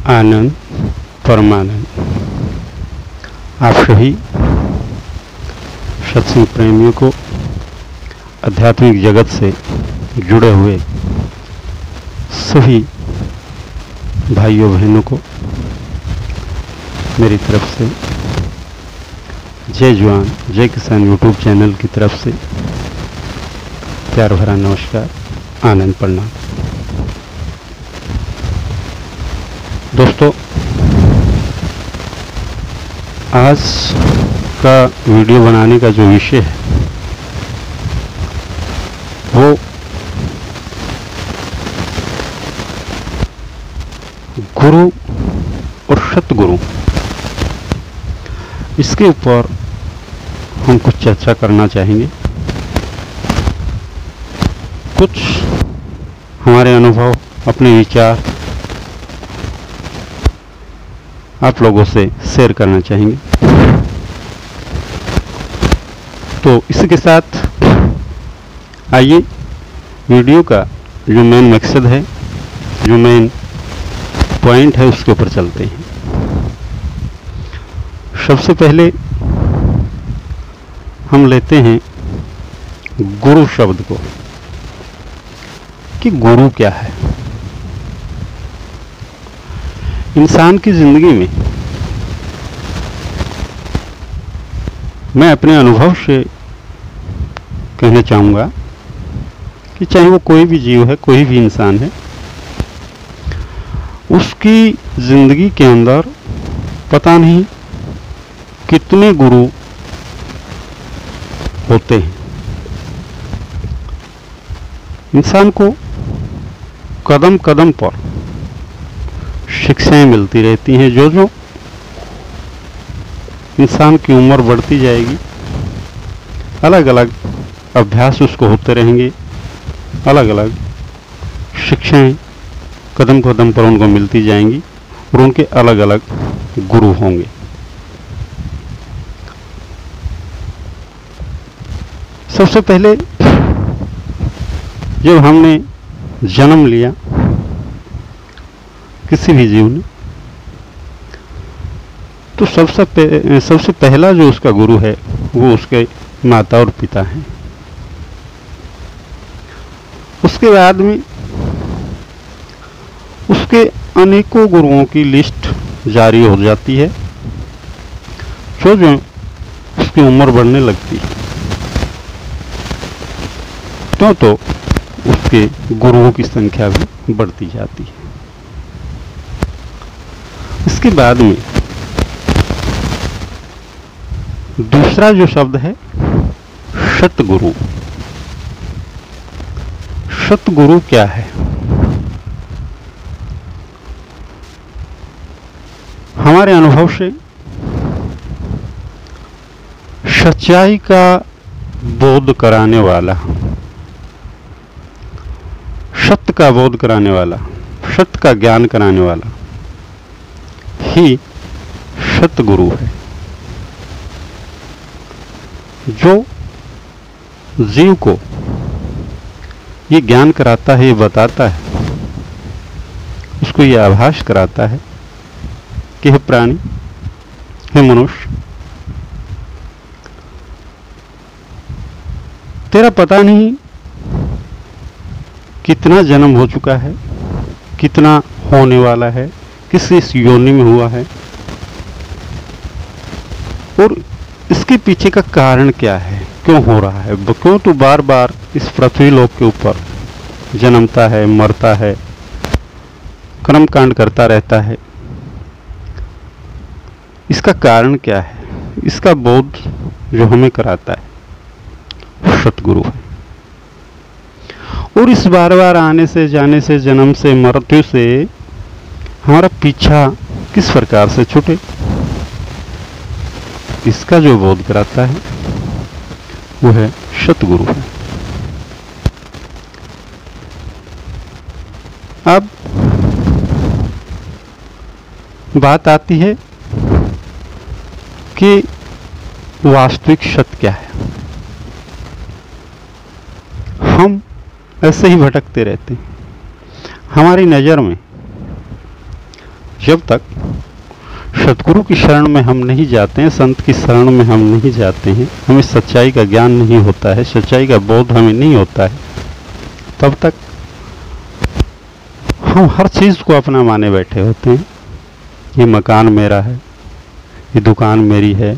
आनंद परमानंद। आप सभी सत्संग प्रेमियों को, आध्यात्मिक जगत से जुड़े हुए सभी भाइयों बहनों को मेरी तरफ से जय जवान जय किसान यूट्यूब चैनल की तरफ से प्यार भरा नमस्कार, आनंद प्रणाम। दोस्तों, आज का वीडियो बनाने का जो विषय है वो गुरु और सतगुरु, इसके ऊपर हम कुछ चर्चा करना चाहेंगे। कुछ हमारे अनुभव, अपने विचार आप लोगों से शेयर करना चाहेंगे। तो इसके साथ आइए वीडियो का जो मेन मकसद है, जो मेन पॉइंट है, उसके ऊपर चलते हैं। सबसे पहले हम लेते हैं गुरु शब्द को, कि गुरु क्या है। इंसान की जिंदगी में मैं अपने अनुभव से कहना चाहूँगा कि चाहे वो कोई भी जीव है, कोई भी इंसान है, उसकी जिंदगी के अंदर पता नहीं कितने गुरु होते हैं। इंसान को कदम कदम पर शिक्षाएं मिलती रहती हैं। जो जो इंसान की उम्र बढ़ती जाएगी, अलग अलग अभ्यास उसको होते रहेंगे, अलग अलग शिक्षाएं कदम कदम पर उनको मिलती जाएंगी और उनके अलग अलग गुरु होंगे। सबसे पहले जब हमने जन्म लिया किसी भी जीव ने, तो सबसे पहला जो उसका गुरु है वो उसके माता और पिता हैं। उसके बाद में उसके अनेकों गुरुओं की लिस्ट जारी हो जाती है। जो जो उसकी उम्र बढ़ने लगती है तो उसके गुरुओं की संख्या भी बढ़ती जाती है। इसके बाद में दूसरा जो शब्द है सतगुरु। सतगुरु क्या है? हमारे अनुभव से सच्चाई का बोध कराने वाला, सत्य का बोध कराने वाला, सत्य का ज्ञान कराने वाला ही सतगुरु है। जो जीव को ये ज्ञान कराता है, ये बताता है, उसको ये आभास कराता है कि हे प्राणी, हे मनुष्य, तेरा पता नहीं कितना जन्म हो चुका है, कितना होने वाला है, किस योनि में हुआ है, और इसके पीछे का कारण क्या है, क्यों हो रहा है, क्यों तो बार बार इस पृथ्वी लोक के ऊपर जन्मता है, मरता है, कर्मकांड करता रहता है। इसका कारण क्या है? इसका बोध जो हमें कराता है वो सतगुरु है। और इस बार बार आने से, जाने से, जन्म से, मृत्यु से हमारा पीछा किस प्रकार से छूटे, इसका जो बोध कराता है वो है सतगुरु है। अब बात आती है कि वास्तविक सत्य क्या है। हम ऐसे ही भटकते रहते हैं। हमारी नज़र में जब तक सतगुरु की शरण में हम नहीं जाते हैं, संत की शरण में हम नहीं जाते हैं, हमें सच्चाई का ज्ञान नहीं होता है, सच्चाई का बोध हमें नहीं होता है, तब तक हम हर चीज़ को अपना माने बैठे होते हैं। ये मकान मेरा है, ये दुकान मेरी है,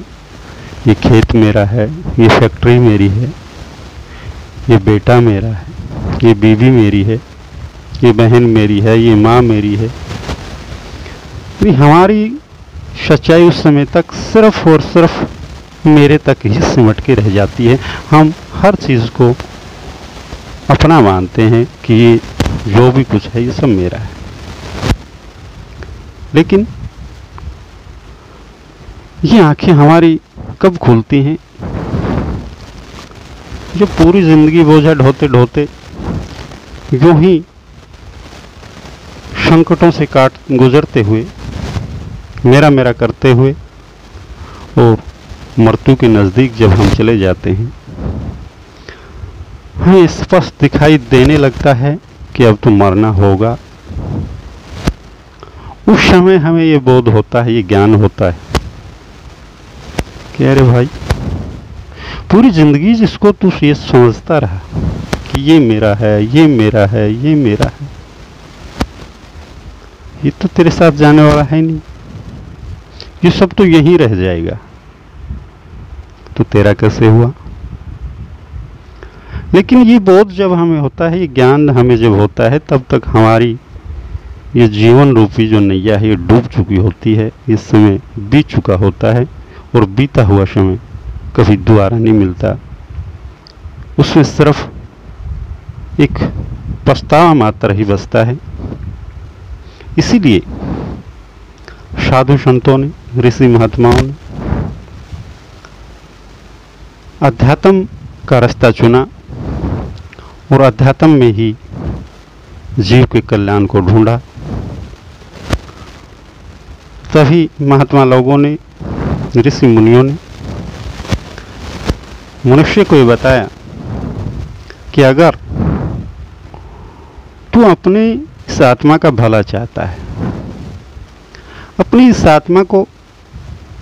ये खेत मेरा है, ये फैक्ट्री मेरी है, ये बेटा मेरा है, ये बीवी मेरी है, ये बहन मेरी है, ये माँ मेरी है। हमारी सच्चाई उस समय तक सिर्फ और सिर्फ मेरे तक ही सिमट के रह जाती है। हम हर चीज़ को अपना मानते हैं कि ये जो भी कुछ है ये सब मेरा है। लेकिन ये आंखें हमारी कब खुलती हैं? जो पूरी जिंदगी बोझा ढोते ढोते यूं ही संकटों से काट गुजरते हुए, मेरा मेरा करते हुए और मृत्यु के नज़दीक जब हम चले जाते हैं, हमें स्पष्ट दिखाई देने लगता है कि अब तो मरना होगा। उस समय हमें ये बोध होता है, ये ज्ञान होता है कि अरे भाई, पूरी जिंदगी जिसको तू ये समझता रहा कि ये मेरा है, ये मेरा है, ये मेरा है, ये तो तेरे साथ जाने वाला है नहीं, ये सब तो यहीं रह जाएगा, तो तेरा कैसे हुआ? लेकिन ये बोध जब हमें होता है, ये ज्ञान हमें जब होता है, तब तक हमारी ये जीवन रूपी जो नैया है ये डूब चुकी होती है, इस समय बीत चुका होता है, और बीता हुआ समय कभी दोबारा नहीं मिलता। उसमें सिर्फ एक पछतावा मात्र ही बचता है। इसीलिए साधु संतों ने, ऋषि महात्माओं ने अध्यात्म का रास्ता चुना और अध्यात्म में ही जीव के कल्याण को ढूंढा। तभी महात्मा लोगों ने, ऋषि मुनियों ने मनुष्य को ये बताया कि अगर तू अपने इस आत्मा का भला चाहता है, अपनी इस आत्मा को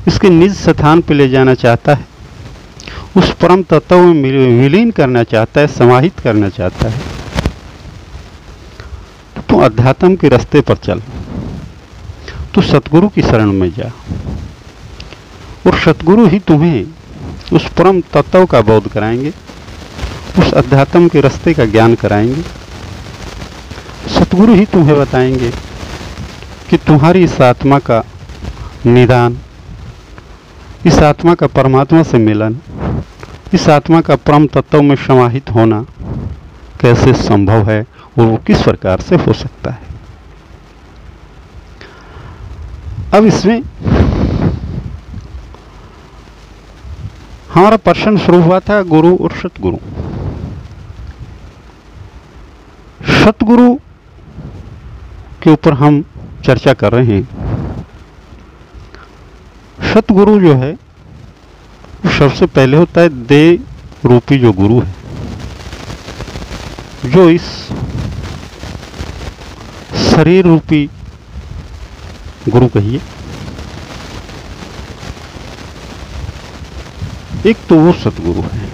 इसके निज स्थान पर ले जाना चाहता है, उस परम तत्व में विलीन करना चाहता है, समाहित करना चाहता है, तो अध्यात्म के रास्ते पर चल, तू सतगुरु की शरण में जा, और सतगुरु ही तुम्हें उस परम तत्व का बोध कराएंगे, उस अध्यात्म के रास्ते का ज्ञान कराएंगे। सतगुरु ही तुम्हें बताएंगे कि तुम्हारी इस आत्मा का निदान, इस आत्मा का परमात्मा से मिलन, इस आत्मा का परम तत्व में समाहित होना कैसे संभव है और वो किस प्रकार से हो सकता है। अब इसमें हमारा प्रश्न शुरू हुआ था गुरु और सतगुरु। सतगुरु के ऊपर हम चर्चा कर रहे हैं। सतगुरु जो है वो सबसे पहले होता है देह रूपी जो गुरु है, जो इस शरीर रूपी गुरु कहिए। एक तो वो सतगुरु है,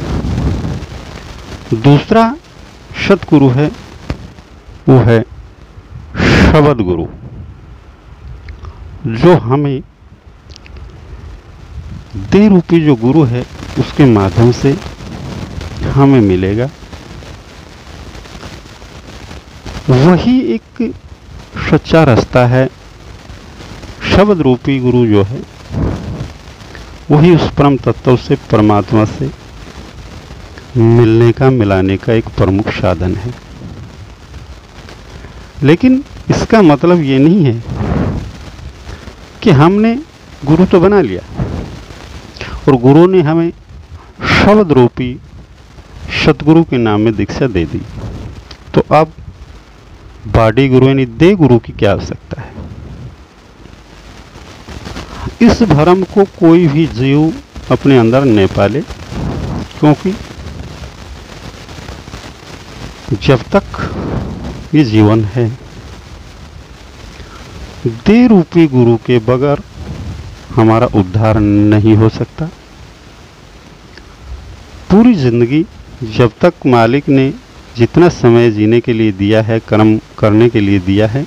दूसरा सतगुरु है वो है शब्द गुरु, जो हमें देह रूपी जो गुरु है उसके माध्यम से हमें मिलेगा। वही एक सच्चा रास्ता है। शब्द रूपी गुरु जो है वही उस परम तत्व से, परमात्मा से मिलने का, मिलाने का एक प्रमुख साधन है। लेकिन इसका मतलब ये नहीं है कि हमने गुरु तो बना लिया और गुरु ने हमें शब्द रूपी सतगुरु के नाम में दीक्षा दे दी, तो अब बाडी गुरु यानी देह गुरु की क्या आवश्यकता है। इस भ्रम को कोई भी जीव अपने अंदर न पाले, क्योंकि जब तक ये जीवन है दे रूपी गुरु के बगैर हमारा उद्धार नहीं हो सकता। पूरी जिंदगी जब तक मालिक ने जितना समय जीने के लिए दिया है, कर्म करने के लिए दिया है,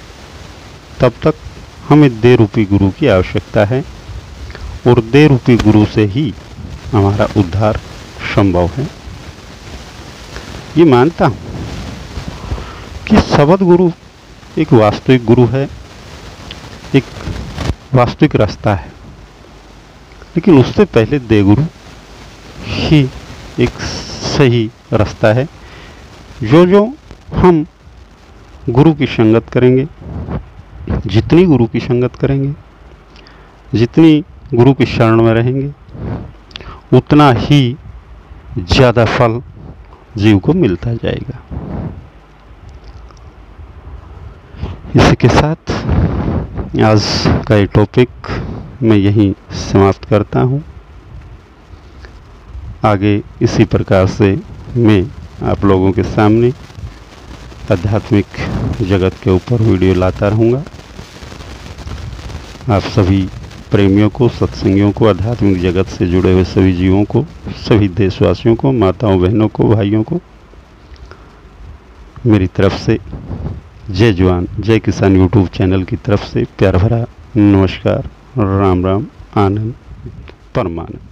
तब तक हमें दे रूपी गुरु की आवश्यकता है और दे रूपी गुरु से ही हमारा उद्धार संभव है। ये मानता हूँ कि शब्द गुरु एक वास्तविक गुरु है, एक वास्तविक रास्ता है, लेकिन उससे पहले दे गुरु ही एक सही रास्ता है। जो हम गुरु की संगत करेंगे, जितनी गुरु की संगत करेंगे, जितनी गुरु की शरण में रहेंगे, उतना ही ज़्यादा फल जीव को मिलता जाएगा। इसी के साथ आज का ये टॉपिक मैं यहीं समाप्त करता हूँ। आगे इसी प्रकार से मैं आप लोगों के सामने आध्यात्मिक जगत के ऊपर वीडियो लाता रहूँगा। आप सभी प्रेमियों को, सत्संगियों को, आध्यात्मिक जगत से जुड़े हुए सभी जीवों को, सभी देशवासियों को, माताओं बहनों को, भाइयों को मेरी तरफ से जय जवान जय किसान यूट्यूब चैनल की तरफ से प्यार भरा नमस्कार, राम राम, आनंद परमानंद।